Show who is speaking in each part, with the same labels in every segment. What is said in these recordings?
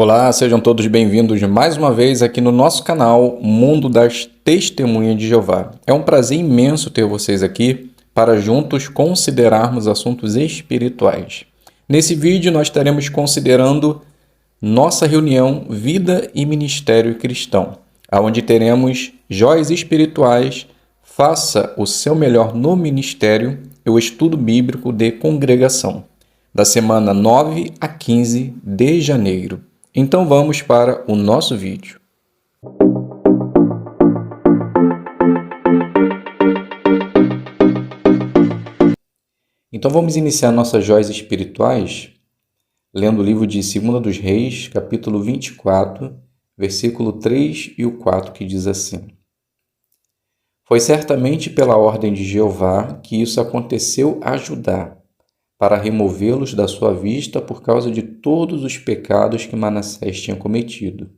Speaker 1: Olá, sejam todos bem-vindos mais uma vez aqui no nosso canal Mundo das Testemunhas de Jeová. É um prazer imenso ter vocês aqui para juntos considerarmos assuntos espirituais. Nesse vídeo nós estaremos considerando nossa reunião Vida e Ministério Cristão, onde teremos joias espirituais, faça o seu melhor no ministério e o estudo bíblico de congregação, da semana 9 a 15 de janeiro. Então vamos para o nosso vídeo. Então vamos iniciar nossas joias espirituais lendo o livro de 2 dos Reis, capítulo 24, versículo 3 e o 4, que diz assim: Foi certamente pela ordem de Jeová que isso aconteceu a Judá, para removê-los da sua vista por causa de todos os pecados que Manassés tinha cometido,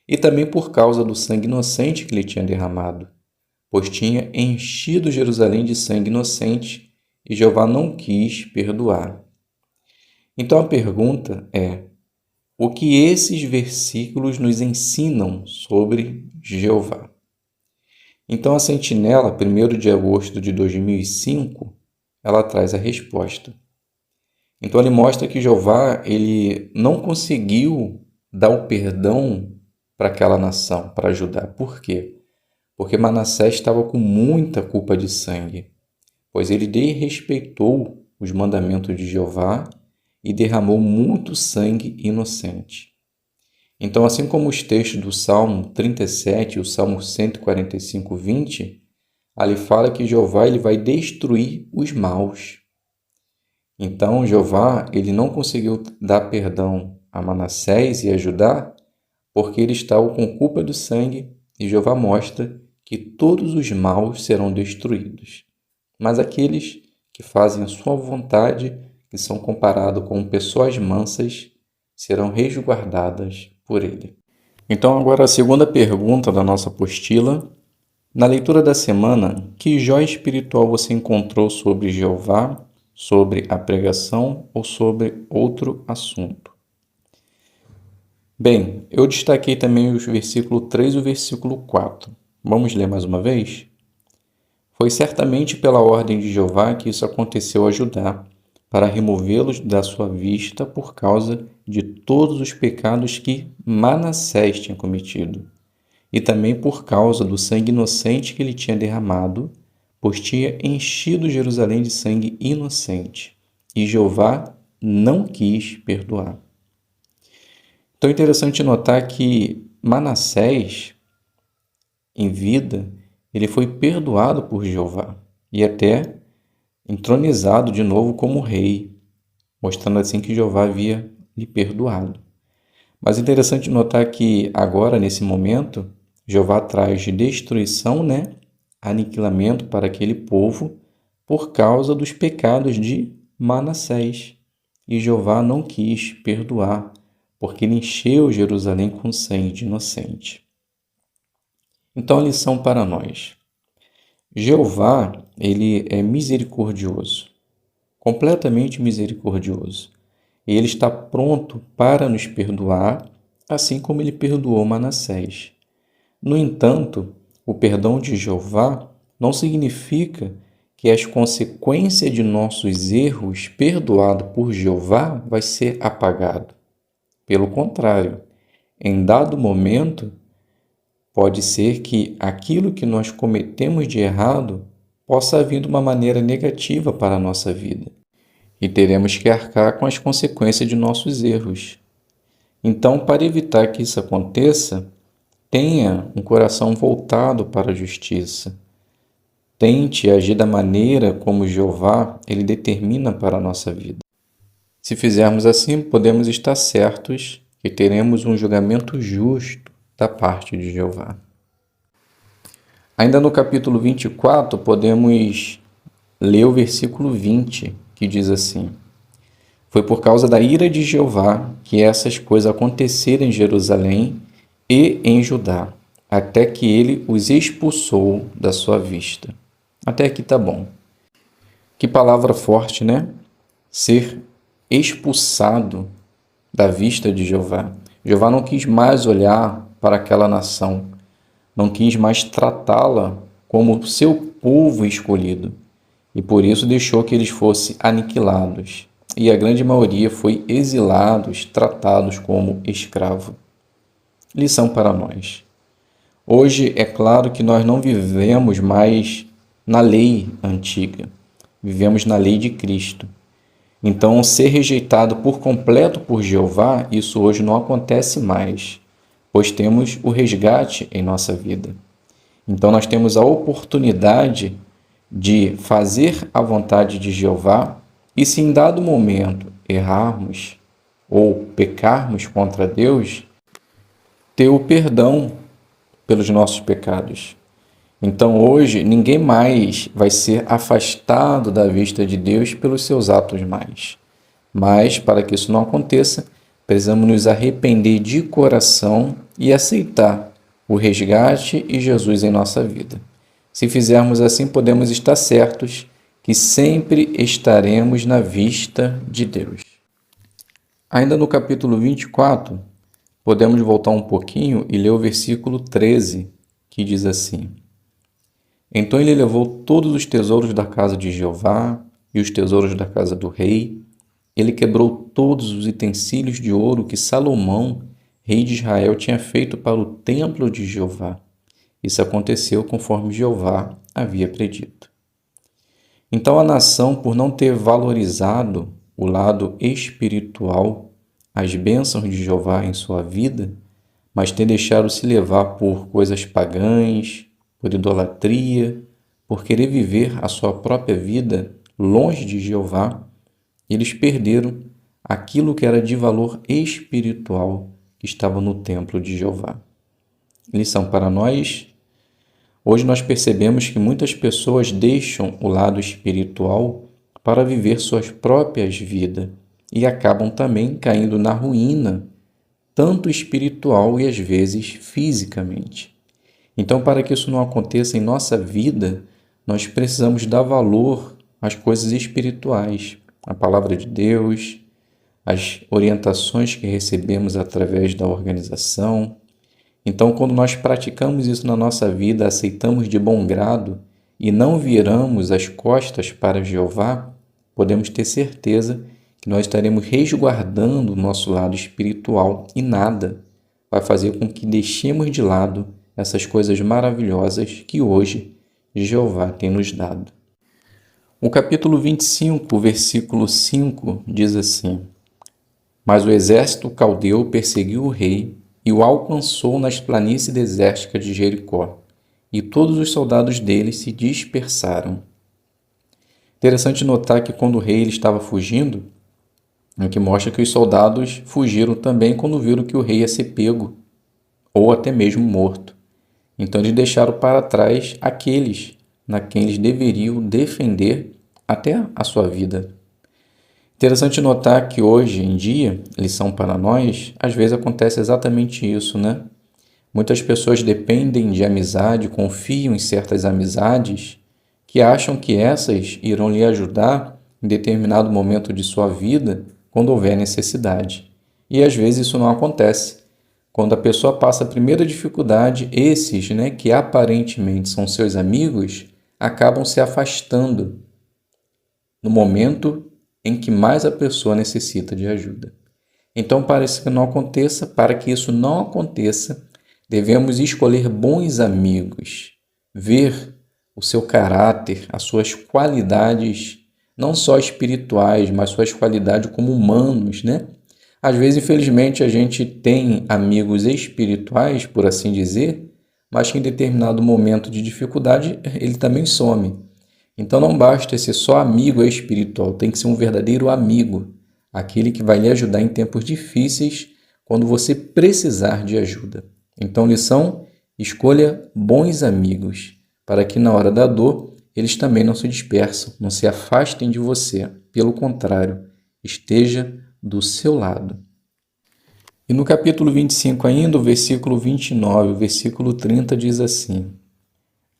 Speaker 1: e também por causa do sangue inocente que ele tinha derramado, pois tinha enchido Jerusalém de sangue inocente, e Jeová não quis perdoar. Então a pergunta é: o que esses versículos nos ensinam sobre Jeová? Então a sentinela, 1º de agosto de 2005, ela traz a resposta. Então ele mostra que Jeová ele não conseguiu dar o perdão para aquela nação, para Judá. Por quê? Porque Manassés estava com muita culpa de sangue, pois ele desrespeitou os mandamentos de Jeová e derramou muito sangue inocente. Então, assim como os textos do Salmo 37 e o Salmo 145, 20, ali fala que Jeová ele vai destruir os maus. Então, Jeová ele não conseguiu dar perdão a Manassés e a Judá porque eles estavam com culpa do sangue, e Jeová mostra que todos os maus serão destruídos. Mas aqueles que fazem a sua vontade, que são comparados com pessoas mansas, serão resguardadas por ele. Então, agora a segunda pergunta da nossa apostila. Na leitura da semana, que joia espiritual você encontrou sobre Jeová, sobre a pregação ou sobre outro assunto? Bem, eu destaquei também os versículo 3 e o versículo 4. Vamos ler mais uma vez? Foi certamente pela ordem de Jeová que isso aconteceu a Judá, para removê-los da sua vista por causa de todos os pecados que Manassés tinha cometido, e também por causa do sangue inocente que ele tinha derramado, pois tinha enchido Jerusalém de sangue inocente, e Jeová não quis perdoar. Então é interessante notar que Manassés, em vida, ele foi perdoado por Jeová e até entronizado de novo como rei, mostrando assim que Jeová havia lhe perdoado. Mas é interessante notar que agora, nesse momento, Jeová traz destruição, aniquilamento para aquele povo por causa dos pecados de Manassés. E Jeová não quis perdoar, porque ele encheu Jerusalém com sangue de inocente. Então a lição para nós: Jeová, ele é misericordioso, completamente misericordioso. E ele está pronto para nos perdoar, assim como ele perdoou Manassés. No entanto, o perdão de Jeová não significa que as consequências de nossos erros perdoado por Jeová vai ser apagado. Pelo contrário, em dado momento, pode ser que aquilo que nós cometemos de errado possa vir de uma maneira negativa para a nossa vida, e teremos que arcar com as consequências de nossos erros. Então, para evitar que isso aconteça, tenha um coração voltado para a justiça. Tente agir da maneira como Jeová ele determina para a nossa vida. Se fizermos assim, podemos estar certos que teremos um julgamento justo da parte de Jeová. Ainda no capítulo 24, podemos ler o versículo 20, que diz assim: Foi por causa da ira de Jeová que essas coisas aconteceram em Jerusalém e em Judá, até que ele os expulsou da sua vista. Até aqui tá bom. Que palavra forte, né? Ser expulsado da vista de Jeová. Jeová não quis mais olhar para aquela nação, não quis mais tratá-la como seu povo escolhido, e por isso deixou que eles fossem aniquilados, e a grande maioria foi exilados, tratados como escravo. Lição para nós. Hoje é claro que nós não vivemos mais na lei antiga, vivemos na lei de Cristo. Então, ser rejeitado por completo por Jeová, isso hoje não acontece mais, pois temos o resgate em nossa vida. Então, nós temos a oportunidade de fazer a vontade de Jeová e, se em dado momento errarmos ou pecarmos contra Deus, ter o perdão pelos nossos pecados. Então, hoje, ninguém mais vai ser afastado da vista de Deus pelos seus atos mais. Mas, para que isso não aconteça, precisamos nos arrepender de coração e aceitar o resgate e Jesus em nossa vida. Se fizermos assim, podemos estar certos que sempre estaremos na vista de Deus. Ainda no capítulo 24, podemos voltar um pouquinho e ler o versículo 13, que diz assim: Então ele levou todos os tesouros da casa de Jeová e os tesouros da casa do rei. Ele quebrou todos os utensílios de ouro que Salomão, rei de Israel, tinha feito para o templo de Jeová. Isso aconteceu conforme Jeová havia predito. Então a nação, por não ter valorizado o lado espiritual, as bênçãos de Jeová em sua vida, mas ter deixado se levar por coisas pagãs, por idolatria, por querer viver a sua própria vida longe de Jeová, eles perderam aquilo que era de valor espiritual que estava no templo de Jeová. Lição para nós. Hoje nós percebemos que muitas pessoas deixam o lado espiritual para viver suas próprias vidas e acabam também caindo na ruína, tanto espiritual e às vezes fisicamente. Então, para que isso não aconteça em nossa vida, nós precisamos dar valor às coisas espirituais, a palavra de Deus, as orientações que recebemos através da organização. Então, quando nós praticamos isso na nossa vida, aceitamos de bom grado e não viramos as costas para Jeová, podemos ter certeza que nós estaremos resguardando o nosso lado espiritual e nada vai fazer com que deixemos de lado essas coisas maravilhosas que hoje Jeová tem nos dado. O capítulo 25, versículo 5 diz assim: Mas o exército caldeu perseguiu o rei e o alcançou nas planícies desérticas de Jericó, e todos os soldados dele se dispersaram. Interessante notar que quando o rei estava fugindo, que mostra que os soldados fugiram também quando viram que o rei ia ser pego, ou até mesmo morto. Então eles deixaram para trás aqueles na quem eles deveriam defender até a sua vida. Interessante notar que hoje em dia, lição para nós, às vezes acontece exatamente isso, né? Muitas pessoas dependem de amizade, confiam em certas amizades, que acham que essas irão lhe ajudar em determinado momento de sua vida, quando houver necessidade. E às vezes isso não acontece. Quando a pessoa passa a primeira dificuldade, esses, que aparentemente são seus amigos, acabam se afastando no momento em que mais a pessoa necessita de ajuda. Então, para que isso não aconteça, devemos escolher bons amigos, ver o seu caráter, as suas qualidades, não só espirituais, mas suas qualidades como humanos, Às vezes, infelizmente, a gente tem amigos espirituais, por assim dizer, mas que em determinado momento de dificuldade, ele também some. Então não basta ser só amigo espiritual, tem que ser um verdadeiro amigo, aquele que vai lhe ajudar em tempos difíceis, quando você precisar de ajuda. Então, lição: escolha bons amigos, para que na hora da dor eles também não se dispersam, não se afastem de você. Pelo contrário, esteja do seu lado. E no capítulo 25 ainda, o versículo 29, o versículo 30 diz assim: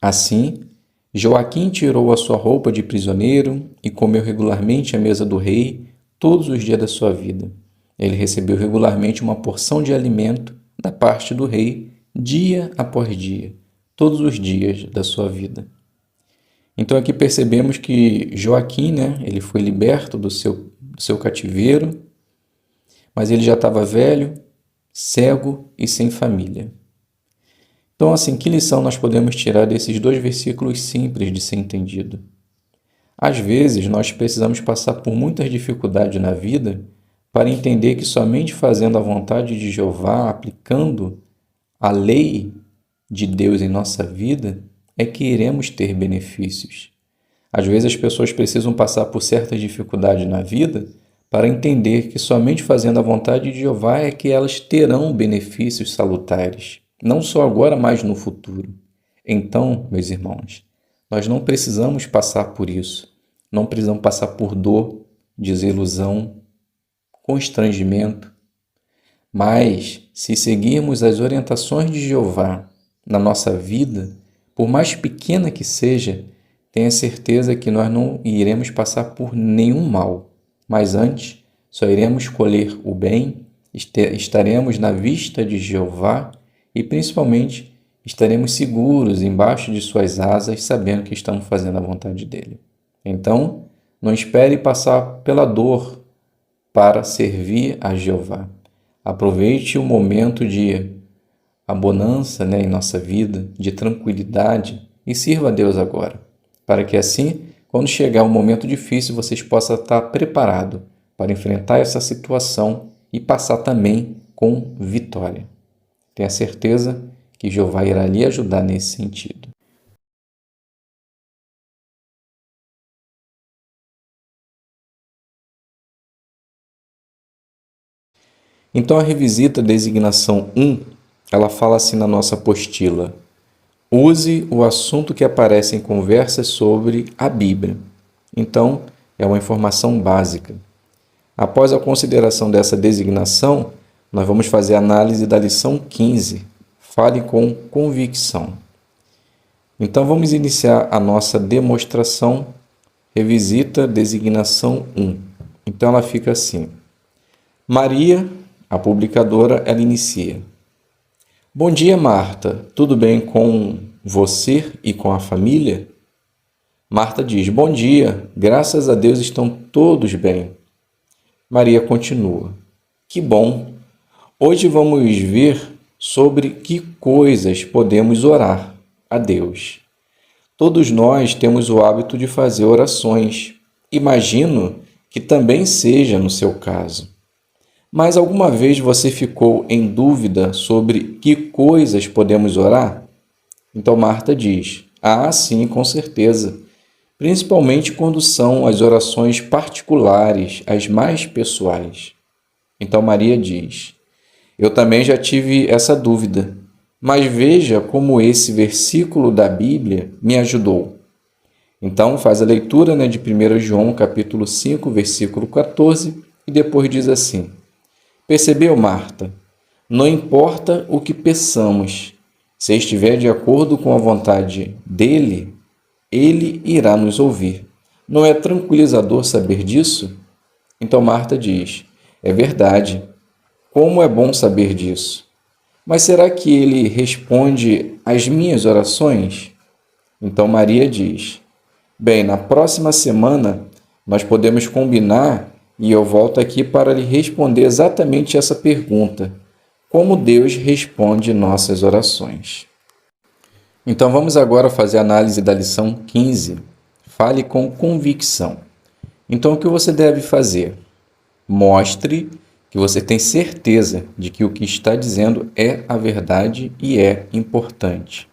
Speaker 1: Assim, Joaquim tirou a sua roupa de prisioneiro e comeu regularmente à mesa do rei todos os dias da sua vida. Ele recebeu regularmente uma porção de alimento da parte do rei, dia após dia, todos os dias da sua vida. Então aqui percebemos que Joaquim, ele foi liberto do seu cativeiro, mas ele já estava velho, cego e sem família. Então, assim, que lição nós podemos tirar desses 2 versículos simples de ser entendido? Às vezes, nós precisamos passar por muitas dificuldades na vida para entender que somente fazendo a vontade de Jeová, aplicando a lei de Deus em nossa vida, é que iremos ter benefícios. Às vezes, as pessoas precisam passar por certas dificuldades na vida para entender que somente fazendo a vontade de Jeová é que elas terão benefícios salutares. Não só agora, mas no futuro. Então, meus irmãos, nós não precisamos passar por isso. Não precisamos passar por dor, desilusão, constrangimento. Mas, se seguirmos as orientações de Jeová na nossa vida, por mais pequena que seja, tenha certeza que nós não iremos passar por nenhum mal. Mas antes, só iremos colher o bem, estaremos na vista de Jeová e, principalmente, estaremos seguros embaixo de suas asas, sabendo que estamos fazendo a vontade dele. Então, não espere passar pela dor para servir a Jeová. Aproveite o momento de abonança em nossa vida, de tranquilidade, e sirva a Deus agora, para que assim, quando chegar um momento difícil, vocês possam estar preparados para enfrentar essa situação e passar também com vitória. Tenha certeza que Jeová irá lhe ajudar nesse sentido. Então a revisita designação 1, ela fala assim na nossa apostila: use o assunto que aparece em conversas sobre a Bíblia. Então, é uma informação básica. Após a consideração dessa designação, nós vamos fazer a análise da lição 15. Fale com convicção. Então, vamos iniciar a nossa demonstração revisita designação 1. Então, ela fica assim. Maria, a publicadora, ela inicia. Bom dia, Marta. Tudo bem com você e com a família? Marta diz, bom dia. Graças a Deus estão todos bem. Maria continua. Que bom. Hoje vamos ver sobre que coisas podemos orar a Deus. Todos nós temos o hábito de fazer orações. Imagino que também seja no seu caso. Mas alguma vez você ficou em dúvida sobre que coisas podemos orar? Então Marta diz, sim, com certeza. Principalmente quando são as orações particulares, as mais pessoais. Então Maria diz, eu também já tive essa dúvida, mas veja como esse versículo da Bíblia me ajudou. Então faz a leitura de 1 João capítulo 5, versículo 14, e depois diz assim, percebeu, Marta? Não importa o que peçamos, se estiver de acordo com a vontade dele, ele irá nos ouvir. Não é tranquilizador saber disso? Então Marta diz, é verdade. Como é bom saber disso. Mas será que ele responde às minhas orações? Então Maria diz, bem, na próxima semana nós podemos combinar e eu volto aqui para lhe responder exatamente essa pergunta. Como Deus responde nossas orações? Então vamos agora fazer a análise da lição 15. Fale com convicção. Então o que você deve fazer? Mostre que você tem certeza de que o que está dizendo é a verdade e é importante.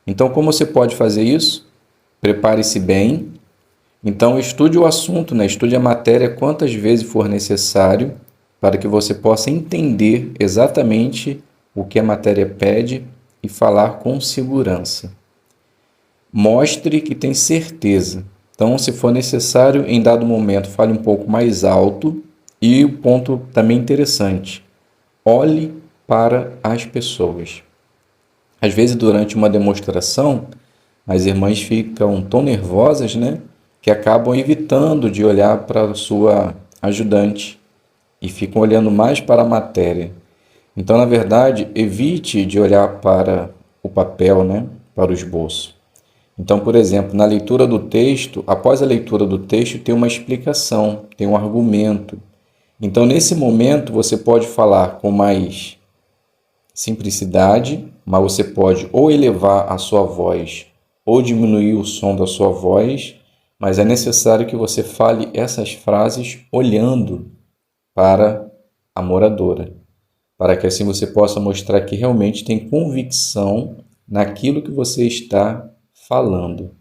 Speaker 1: Então como você pode fazer isso? Prepare-se bem. Então estude o assunto, estude a matéria quantas vezes for necessário para que você possa entender exatamente o que a matéria pede e falar com segurança. Mostre que tem certeza. Então, se for necessário, em dado momento, fale um pouco mais alto. E o ponto também interessante, olhe para as pessoas. Às vezes, durante uma demonstração, as irmãs ficam tão nervosas, que acabam evitando de olhar para a sua ajudante. e ficam olhando mais para a matéria. Então, na verdade, evite de olhar para o papel, né? Para o esboço. Então, por exemplo, na leitura do texto, após a leitura do texto, tem uma explicação, tem um argumento. Então, nesse momento, você pode falar com mais simplicidade, mas você pode ou elevar a sua voz ou diminuir o som da sua voz, mas é necessário que você fale essas frases olhando para a moradora, para que assim você possa mostrar que realmente tem convicção naquilo que você está falando.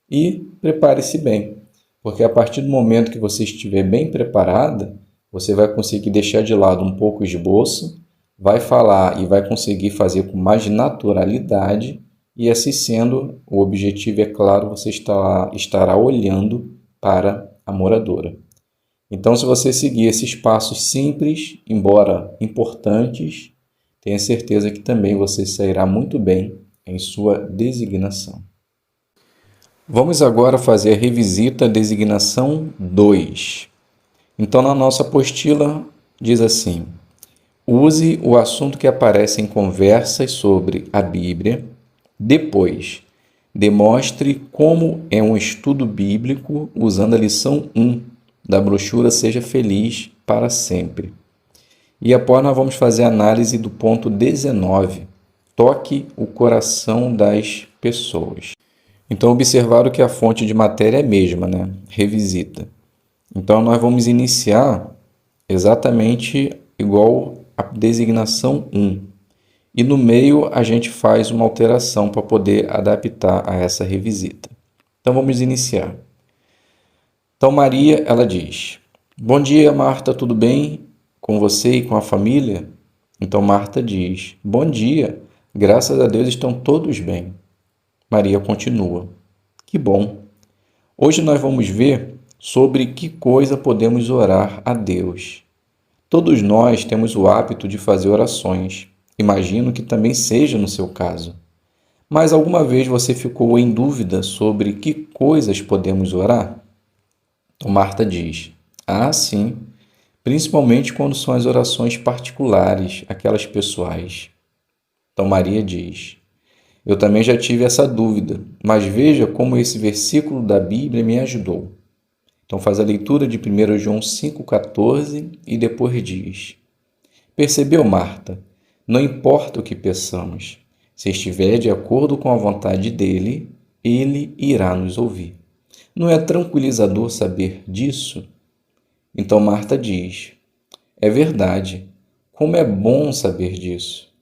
Speaker 1: E prepare-se bem, porque a partir do momento que você estiver bem preparada, você vai conseguir deixar de lado um pouco o esboço, vai falar e vai conseguir fazer com mais naturalidade, e assim sendo, o objetivo, é claro, você estará olhando para a moradora. Então, se você seguir esses passos simples, embora importantes, tenha certeza que também você sairá muito bem em sua designação. Vamos agora fazer a revisita à designação 2. Então, na nossa apostila, diz assim: use o assunto que aparece em conversas sobre a Bíblia. Depois, demonstre como é um estudo bíblico usando a lição 1 da brochura Seja Feliz para Sempre. E após nós vamos fazer a análise do ponto 19, toque o coração das pessoas. Então, observaram que a fonte de matéria é a mesma, né? Revisita. Então, nós vamos iniciar exatamente igual a designação 1. E no meio a gente faz uma alteração para poder adaptar a essa revisita. Então, vamos iniciar. Então, Maria, ela diz: bom dia, Marta, tudo bem com você e com a família? Então, Marta diz: bom dia, graças a Deus estão todos bem. Maria continua: que bom. Hoje nós vamos ver sobre que coisa podemos orar a Deus. Todos nós temos o hábito de fazer orações. Imagino que também seja no seu caso. Mas alguma vez você ficou em dúvida sobre que coisas podemos orar? Então, Marta diz: ah, sim, principalmente quando são as orações particulares, aquelas pessoais. Então, Maria diz: eu também já tive essa dúvida, mas veja como esse versículo da Bíblia me ajudou. Então, faz a leitura de 1 João 5,14 e depois diz: percebeu, Marta? Não importa o que peçamos, se estiver de acordo com a vontade dele, ele irá nos ouvir. Não é tranquilizador saber disso? Então Marta diz: é verdade, como é bom saber disso.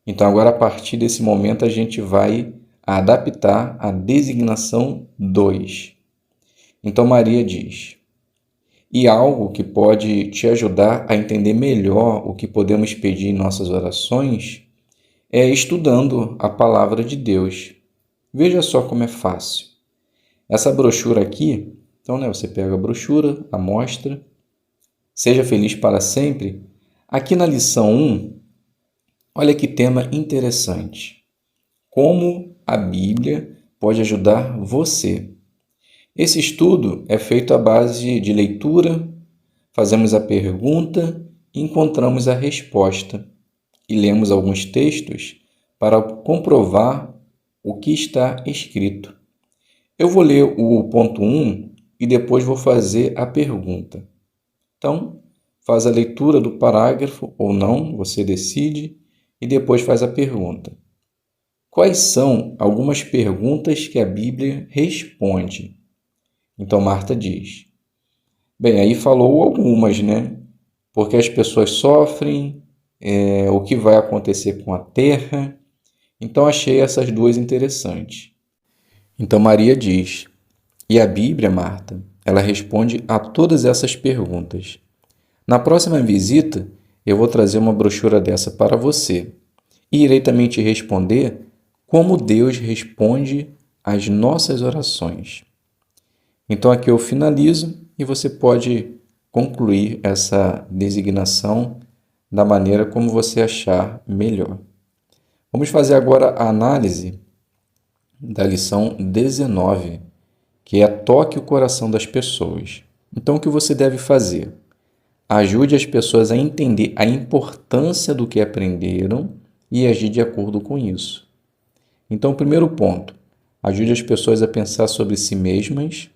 Speaker 1: Então agora, a partir desse momento, a gente vai adaptar a designação 2. Então Maria diz: e algo que pode te ajudar a entender melhor o que podemos pedir em nossas orações é estudando a palavra de Deus. Veja só como é fácil. Essa brochura aqui, então, você pega a brochura, a amostra, Seja Feliz para Sempre. Aqui na lição 1, olha que tema interessante. Como a Bíblia pode ajudar você. Esse estudo é feito à base de leitura, fazemos a pergunta e encontramos a resposta. E lemos alguns textos para comprovar o que está escrito. Eu vou ler o ponto 1 e depois vou fazer a pergunta. Então, faz a leitura do parágrafo ou não, você decide, e depois faz a pergunta. Quais são algumas perguntas que a Bíblia responde? Então, Marta diz: bem, aí falou algumas, né? Porque as pessoas sofrem, o que vai acontecer com a terra. Então, achei essas duas interessantes. Então, Maria diz: e a Bíblia, Marta, ela responde a todas essas perguntas. Na próxima visita, eu vou trazer uma brochura dessa para você e irei também te responder como Deus responde às nossas orações. Então, aqui eu finalizo e você pode concluir essa designação da maneira como você achar melhor. Vamos fazer agora a análise da lição 19, que é toque o coração das pessoas. Então, o que você deve fazer? Ajude as pessoas a entender a importância do que aprenderam e agir de acordo com isso. Então, primeiro ponto, ajude as pessoas a pensar sobre si mesmas.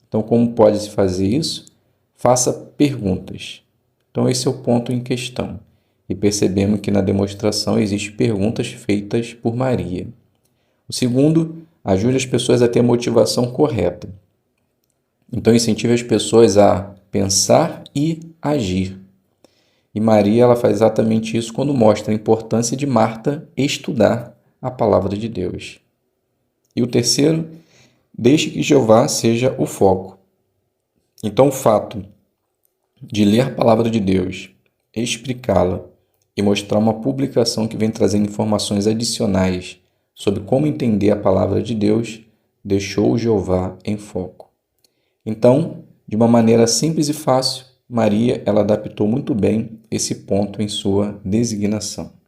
Speaker 1: Então, como pode-se fazer isso? Faça perguntas. Então, esse é o ponto em questão. E percebemos que na demonstração existem perguntas feitas por Maria. O segundo, ajude as pessoas a ter a motivação correta. Então, incentive as pessoas a pensar e agir. E Maria ela faz exatamente isso quando mostra a importância de Marta estudar a palavra de Deus. E o terceiro, deixe que Jeová seja o foco. Então, o fato de ler a palavra de Deus, explicá-la e mostrar uma publicação que vem trazendo informações adicionais sobre como entender a palavra de Deus, deixou Jeová em foco. Então, de uma maneira simples e fácil, Maria ela adaptou muito bem esse ponto em sua designação.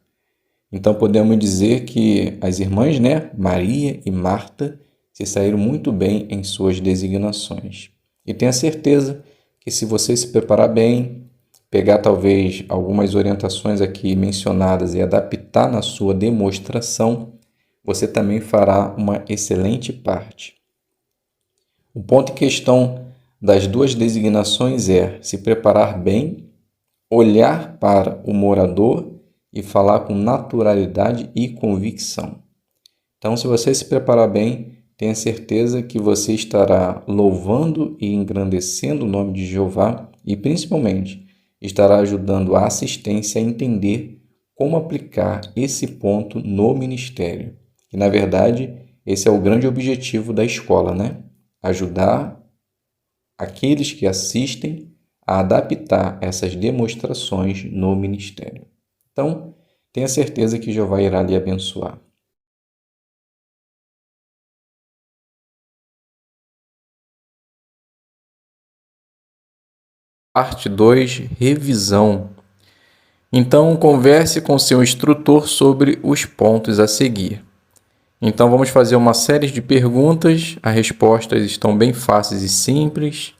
Speaker 1: Então, podemos dizer que as irmãs, Maria e Marta, se saíram muito bem em suas designações. E tenha certeza que se você se preparar bem, pegar talvez algumas orientações aqui mencionadas e adaptar na sua demonstração, você também fará uma excelente parte. O ponto em questão das duas designações é se preparar bem, olhar para o morador e falar com naturalidade e convicção. Então, se você se preparar bem, tenha certeza que você estará louvando e engrandecendo o nome de Jeová e, principalmente, estará ajudando a assistência a entender como aplicar esse ponto no ministério. E, na verdade, esse é o grande objetivo da escola, Ajudar aqueles que assistem a adaptar essas demonstrações no ministério. Então, tenha certeza que Jeová irá lhe abençoar. Parte 2, revisão. Então, converse com seu instrutor sobre os pontos a seguir. Então, vamos fazer uma série de perguntas. As respostas estão bem fáceis e simples.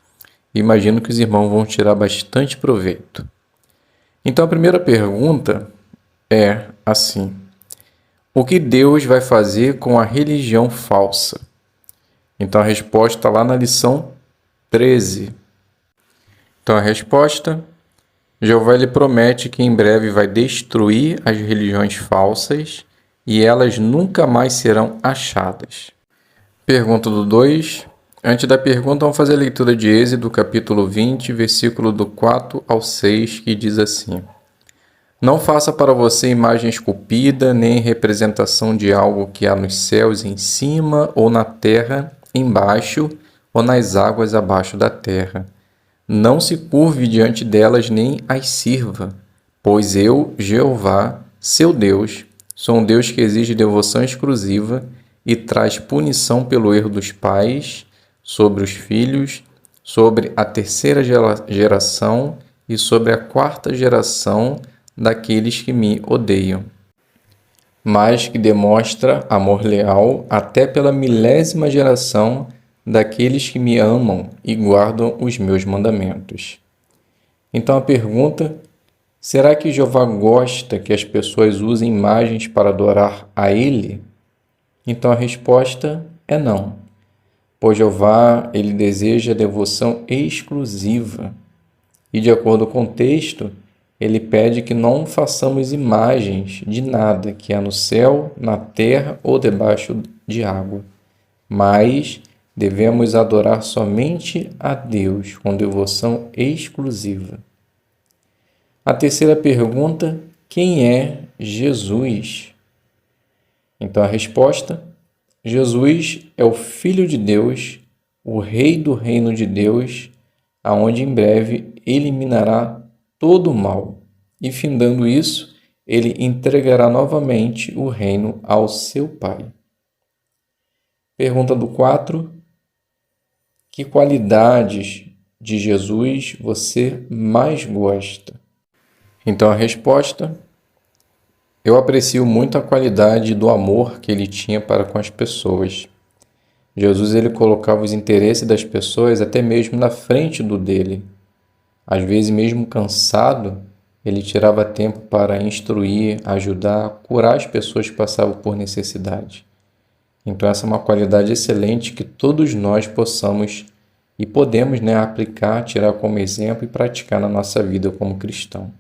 Speaker 1: Imagino que os irmãos vão tirar bastante proveito. Então, a primeira pergunta é assim: o que Deus vai fazer com a religião falsa? Então, a resposta está lá na lição 13. Então, a resposta: Jeová lhe promete que em breve vai destruir as religiões falsas e elas nunca mais serão achadas. Pergunta do 2. Antes da pergunta, vamos fazer a leitura de Êxodo, capítulo 20, versículo do 4 ao 6, que diz assim: Não faça para você imagem esculpida, nem representação de algo que há nos céus em cima, ou na terra embaixo, ou nas águas abaixo da terra. Não se curve diante delas, nem as sirva, pois eu, Jeová, seu Deus, sou um Deus que exige devoção exclusiva e traz punição pelo erro dos pais sobre os filhos, sobre a terceira geração e sobre a quarta geração daqueles que me odeiam, mas que demonstra amor leal até pela milésima geração daqueles que me amam e guardam os meus mandamentos. Então a pergunta: será que Jeová gosta que as pessoas usem imagens para adorar a Ele? Então a resposta é não, pois Jeová ele deseja devoção exclusiva e, de acordo com o texto, ele pede que não façamos imagens de nada que há no céu, na terra ou debaixo de água, mas devemos adorar somente a Deus com devoção exclusiva. A terceira pergunta: quem é Jesus? Então a resposta: Jesus é o Filho de Deus, o Rei do reino de Deus, aonde em breve eliminará todo o mal e, findando isso, ele entregará novamente o reino ao seu Pai. Pergunta do 4. Que qualidades de Jesus você mais gosta? Então a resposta: eu aprecio muito a qualidade do amor que ele tinha para com as pessoas. Jesus ele colocava os interesses das pessoas até mesmo na frente do dele. Às vezes, mesmo cansado, ele tirava tempo para instruir, ajudar, curar as pessoas que passavam por necessidade. Então, essa é uma qualidade excelente que todos nós possamos e podemos, aplicar, tirar como exemplo e praticar na nossa vida como cristão.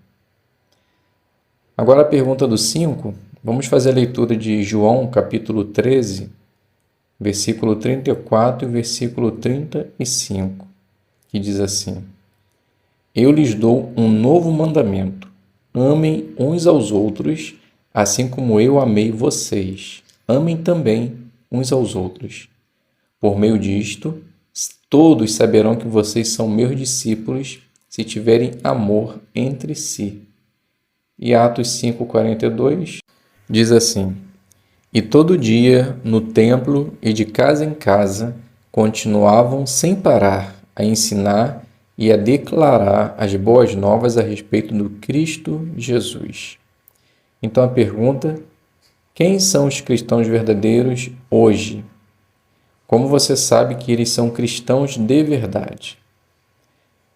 Speaker 1: Agora a pergunta do 5, vamos fazer a leitura de João, capítulo 13, versículo 34 e versículo 35, que diz assim: Eu lhes dou um novo mandamento: amem uns aos outros, assim como eu amei vocês. Amem também uns aos outros. Por meio disto, todos saberão que vocês são meus discípulos, se tiverem amor entre si. E Atos 5,42 diz assim: E todo dia, no templo e de casa em casa, continuavam sem parar a ensinar e a declarar as boas novas a respeito do Cristo Jesus. Então a pergunta: quem são os cristãos verdadeiros hoje? Como você sabe que eles são cristãos de verdade?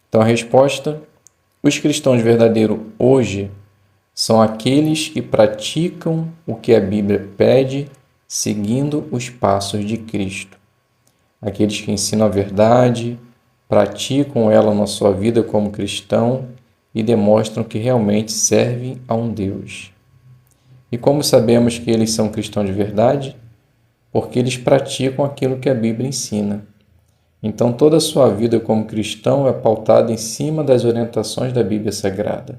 Speaker 1: Então a resposta: os cristãos verdadeiros hoje são aqueles que praticam o que a Bíblia pede, seguindo os passos de Cristo. Aqueles que ensinam a verdade, praticam ela na sua vida como cristão e demonstram que realmente servem a um Deus. E como sabemos que eles são cristãos de verdade? Porque eles praticam aquilo que a Bíblia ensina. Então toda a sua vida como cristão é pautada em cima das orientações da Bíblia Sagrada.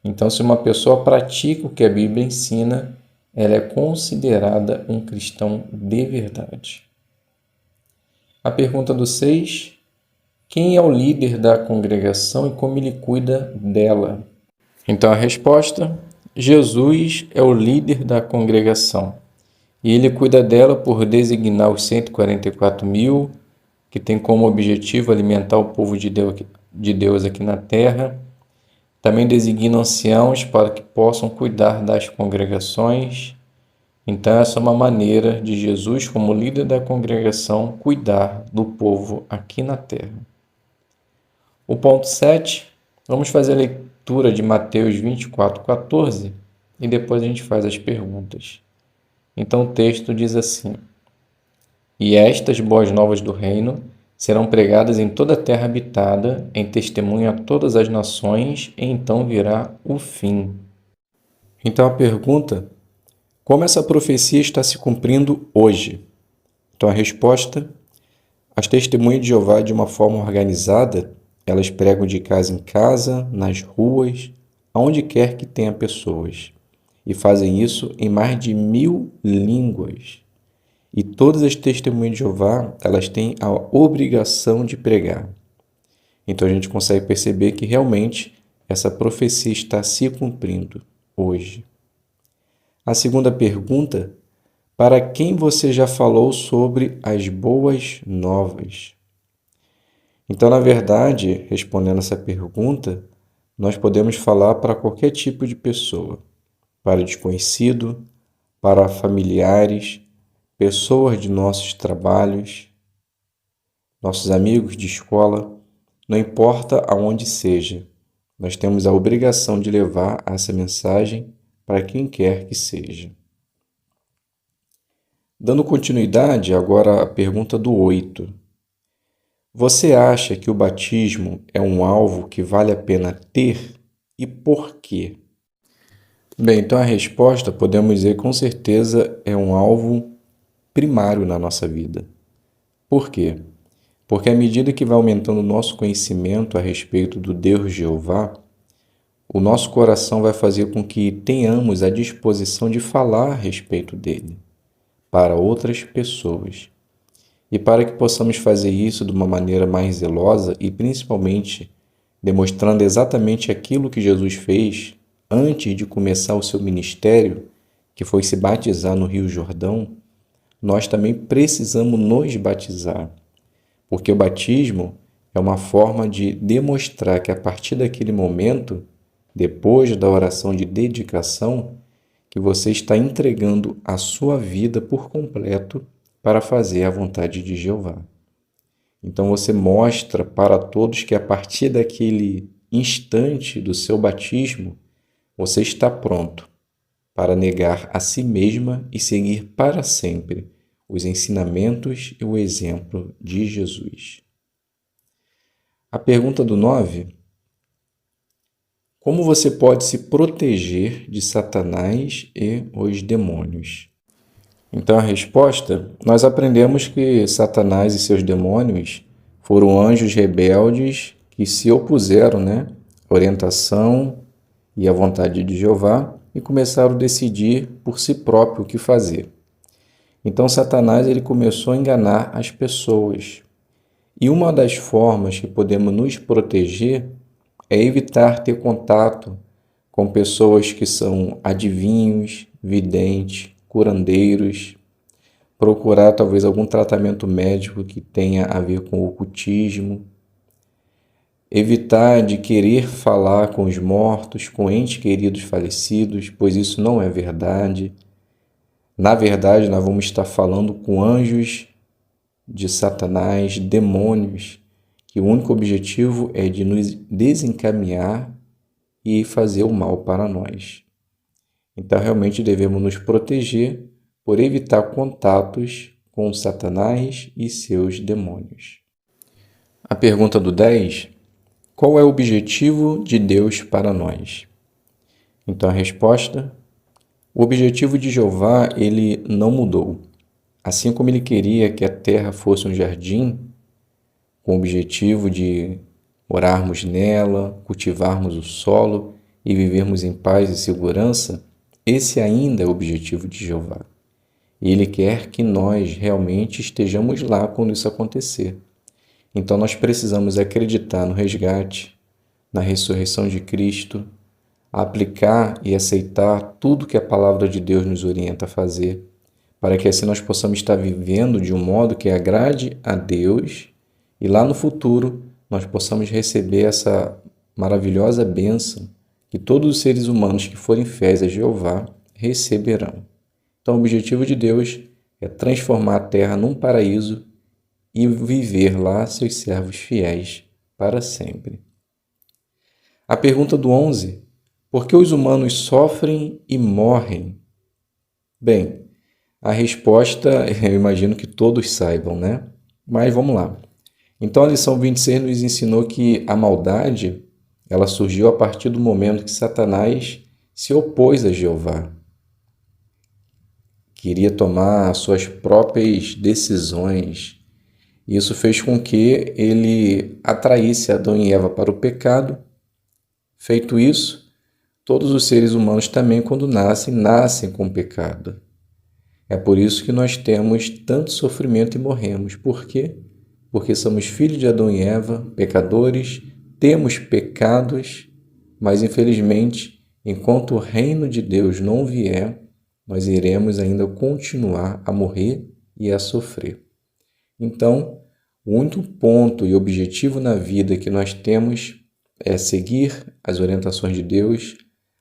Speaker 1: Então, se uma pessoa pratica o que a Bíblia ensina, ela é considerada um cristão de verdade. A pergunta do 6: quem é o líder da congregação e como ele cuida dela? Então, a resposta: Jesus é o líder da congregação. E ele cuida dela por designar os 144.000, que tem como objetivo alimentar o povo de Deus aqui na terra. Também designa anciãos para que possam cuidar das congregações. Então, essa é uma maneira de Jesus, como líder da congregação, cuidar do povo aqui na terra. O ponto 7, vamos fazer a leitura de Mateus 24:14 e depois a gente faz as perguntas. Então, o texto diz assim: E estas boas novas do reino serão pregadas em toda a terra habitada, em testemunho a todas as nações, e então virá o fim. Então a pergunta: como essa profecia está se cumprindo hoje? Então a resposta: as testemunhas de Jeová, de uma forma organizada, elas pregam de casa em casa, nas ruas, aonde quer que tenha pessoas, e fazem isso em mais de 1.000 línguas. E todas as testemunhas de Jeová, elas têm a obrigação de pregar. Então a gente consegue perceber que realmente essa profecia está se cumprindo hoje. A segunda pergunta: para quem você já falou sobre as boas novas? Então, na verdade, respondendo essa pergunta, nós podemos falar para qualquer tipo de pessoa, para desconhecido, para familiares, pessoas de nossos trabalhos, nossos amigos de escola, não importa aonde seja, nós temos a obrigação de levar essa mensagem para quem quer que seja. Dando continuidade, agora a pergunta do 8. Você acha que o batismo é um alvo que vale a pena ter e por quê? Bem, então a resposta, podemos dizer com certeza, é um alvo primário na nossa vida. Por quê? Porque à medida que vai aumentando o nosso conhecimento a respeito do Deus Jeová, o nosso coração vai fazer com que tenhamos a disposição de falar a respeito dele para outras pessoas. E para que possamos fazer isso de uma maneira mais zelosa e principalmente demonstrando exatamente aquilo que Jesus fez antes de começar o seu ministério, que foi se batizar no Rio Jordão, nós também precisamos nos batizar, porque o batismo é uma forma de demonstrar que a partir daquele momento, depois da oração de dedicação, que você está entregando a sua vida por completo para fazer a vontade de Jeová. Então você mostra para todos que a partir daquele instante do seu batismo, você está pronto para negar a si mesma e seguir para sempre os ensinamentos e o exemplo de Jesus. A pergunta do 9: como você pode se proteger de Satanás e os demônios? Então a resposta, nós aprendemos que Satanás e seus demônios foram anjos rebeldes que se opuseram, à orientação e à vontade de Jeová e começaram a decidir por si próprio o que fazer. Então Satanás ele começou a enganar as pessoas. E uma das formas que podemos nos proteger é evitar ter contato com pessoas que são adivinhos, videntes, curandeiros, procurar talvez algum tratamento médico que tenha a ver com o ocultismo, evitar de querer falar com os mortos, com entes queridos falecidos, pois isso não é verdade. Na verdade, nós vamos estar falando com anjos de Satanás, demônios, que o único objetivo é de nos desencaminhar e fazer o mal para nós. Então, realmente devemos nos proteger por evitar contatos com Satanás e seus demônios. A pergunta do 10: qual é o objetivo de Deus para nós? Então, a resposta: o objetivo de Jeová, ele não mudou. Assim como ele queria que a terra fosse um jardim, com o objetivo de morarmos nela, cultivarmos o solo e vivermos em paz e segurança, esse ainda é o objetivo de Jeová. E ele quer que nós realmente estejamos lá quando isso acontecer. Então nós precisamos acreditar no resgate, na ressurreição de Cristo, aplicar e aceitar tudo que a palavra de Deus nos orienta a fazer, para que assim nós possamos estar vivendo de um modo que agrade a Deus e lá no futuro nós possamos receber essa maravilhosa bênção que todos os seres humanos que forem fiéis a Jeová receberão. Então o objetivo de Deus é transformar a terra num paraíso e viver lá seus servos fiéis para sempre. A pergunta do 11: por que os humanos sofrem e morrem? Bem, a resposta eu imagino que todos saibam, Mas vamos lá. Então a lição 26 nos ensinou que a maldade ela surgiu a partir do momento que Satanás se opôs a Jeová. Queria tomar suas próprias decisões. Isso fez com que ele atraísse Adão e Eva para o pecado. Feito isso, todos os seres humanos também, quando nascem com o pecado. É por isso que nós temos tanto sofrimento e morremos. Por quê? Porque somos filhos de Adão e Eva, pecadores, temos pecados, mas infelizmente, enquanto o reino de Deus não vier, nós iremos ainda continuar a morrer e a sofrer. Então, o único ponto e objetivo na vida que nós temos é seguir as orientações de Deus,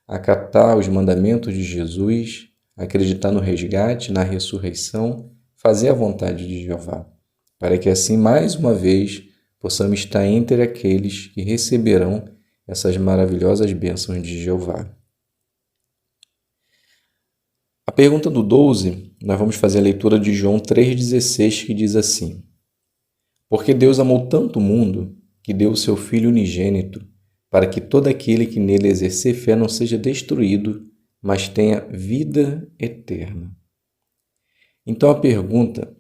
Speaker 1: acatar os mandamentos de Jesus, acreditar no resgate, na ressurreição, fazer a vontade de Jeová, para que assim, mais uma vez, possamos estar entre aqueles que receberão essas maravilhosas bênçãos de Jeová. A pergunta do 12, nós vamos fazer a leitura de João 3,16, que diz assim: porque Deus amou tanto o mundo, que deu o seu Filho unigênito, para que todo aquele que nele exercer fé não seja destruído, mas tenha vida eterna. Então a pergunta: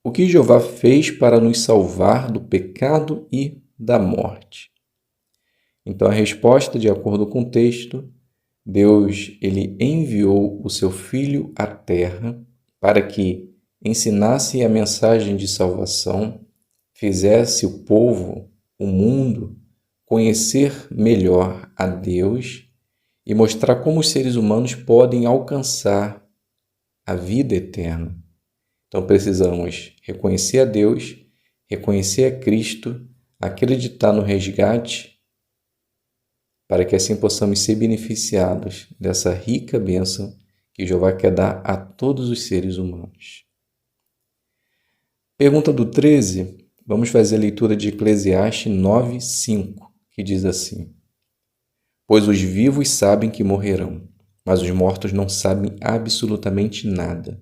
Speaker 1: o que Jeová fez para nos salvar do pecado e da morte? Então a resposta, de acordo com o texto, Deus ele enviou o seu Filho à terra para que ensinasse a mensagem de salvação, fizesse o povo, o mundo, conhecer melhor a Deus e mostrar como os seres humanos podem alcançar a vida eterna. Então precisamos reconhecer a Deus, reconhecer a Cristo, acreditar no resgate, para que assim possamos ser beneficiados dessa rica bênção que Jeová quer dar a todos os seres humanos. Pergunta do 13. vamos fazer a leitura de Eclesiastes 9:5, que diz assim: Pois os vivos sabem que morrerão, mas os mortos não sabem absolutamente nada.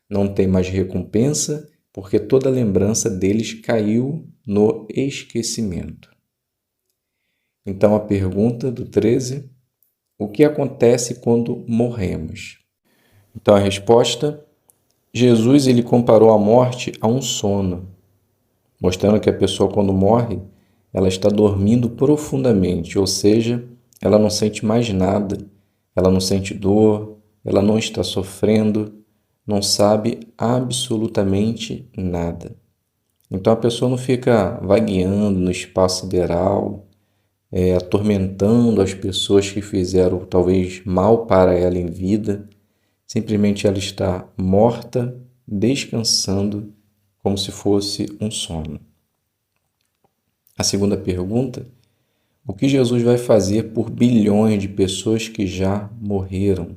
Speaker 1: Não tem mais recompensa, porque toda lembrança deles caiu no esquecimento. Então a pergunta do 13: o que acontece quando morremos? Então a resposta: Jesus ele comparou a morte a um sono, mostrando que a pessoa quando morre, ela está dormindo profundamente, ou seja, ela não sente mais nada, ela não sente dor, ela não está sofrendo, não sabe absolutamente nada. Então a pessoa não fica vagueando no espaço sideral, atormentando as pessoas que fizeram talvez mal para ela em vida. Simplesmente ela está morta, descansando, como se fosse um sono. A segunda pergunta: o que Jesus vai fazer por bilhões de pessoas que já morreram?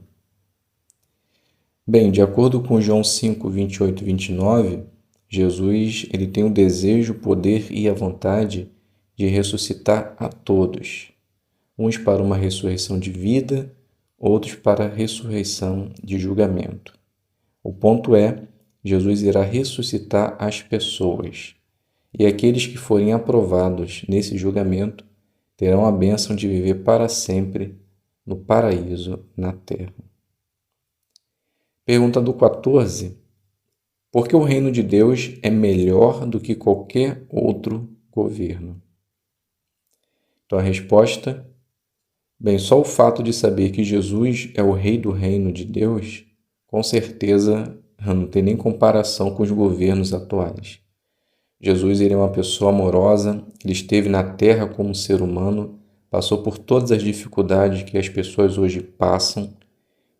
Speaker 1: Bem, de acordo com João 5, 28 e 29, Jesus ele tem o desejo, o poder e a vontade de ressuscitar a todos, uns para uma ressurreição de vida, outros para a ressurreição de julgamento. O ponto é, Jesus irá ressuscitar as pessoas, e aqueles que forem aprovados nesse julgamento terão a bênção de viver para sempre no paraíso na terra. Pergunta do 14. Por que o reino de Deus é melhor do que qualquer outro governo? Então a resposta: bem, só o fato de saber que Jesus é o rei do reino de Deus, com certeza não tem nem comparação com os governos atuais. Jesus ele é uma pessoa amorosa, ele esteve na terra como ser humano, passou por todas as dificuldades que as pessoas hoje passam.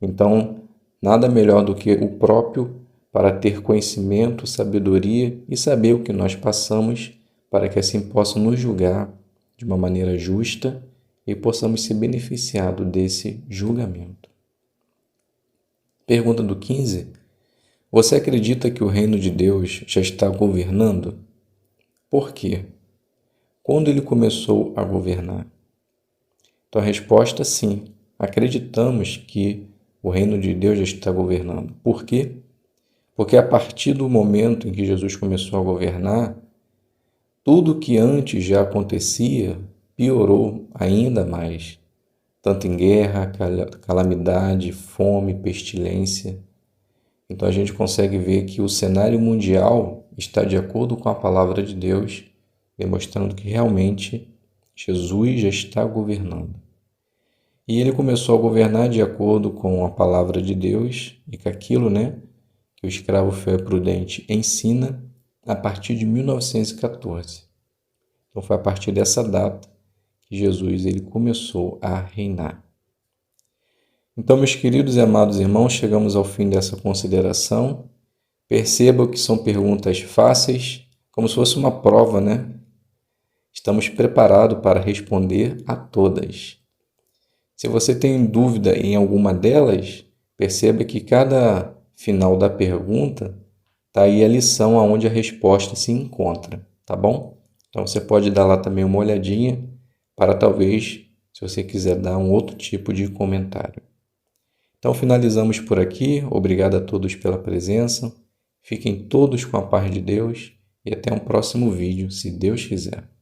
Speaker 1: Então, nada melhor do que o próprio para ter conhecimento, sabedoria e saber o que nós passamos, para que assim possa nos julgar de uma maneira justa e possamos ser beneficiados desse julgamento. Pergunta do 15. Você acredita que o reino de Deus já está governando? Por quê? Quando ele começou a governar? Então a resposta: sim, acreditamos que o reino de Deus já está governando. Por quê? Porque a partir do momento em que Jesus começou a governar, tudo que antes já acontecia piorou ainda mais, tanto em guerra, calamidade, fome, pestilência. Então a gente consegue ver que o cenário mundial está de acordo com a palavra de Deus, demonstrando que realmente Jesus já está governando. E ele começou a governar de acordo com a palavra de Deus e com aquilo, que o escravo fiel e prudente ensina a partir de 1914. Então foi a partir dessa data que Jesus ele começou a reinar. Então, meus queridos e amados irmãos, chegamos ao fim dessa consideração. Percebam que são perguntas fáceis, como se fosse uma prova, Estamos preparados para responder a todas. Se você tem dúvida em alguma delas, perceba que cada final da pergunta está aí a lição aonde a resposta se encontra, tá bom? Então você pode dar lá também uma olhadinha para talvez, se você quiser dar um outro tipo de comentário. Então finalizamos por aqui. Obrigado a todos pela presença. Fiquem todos com a paz de Deus e até um próximo vídeo, se Deus quiser.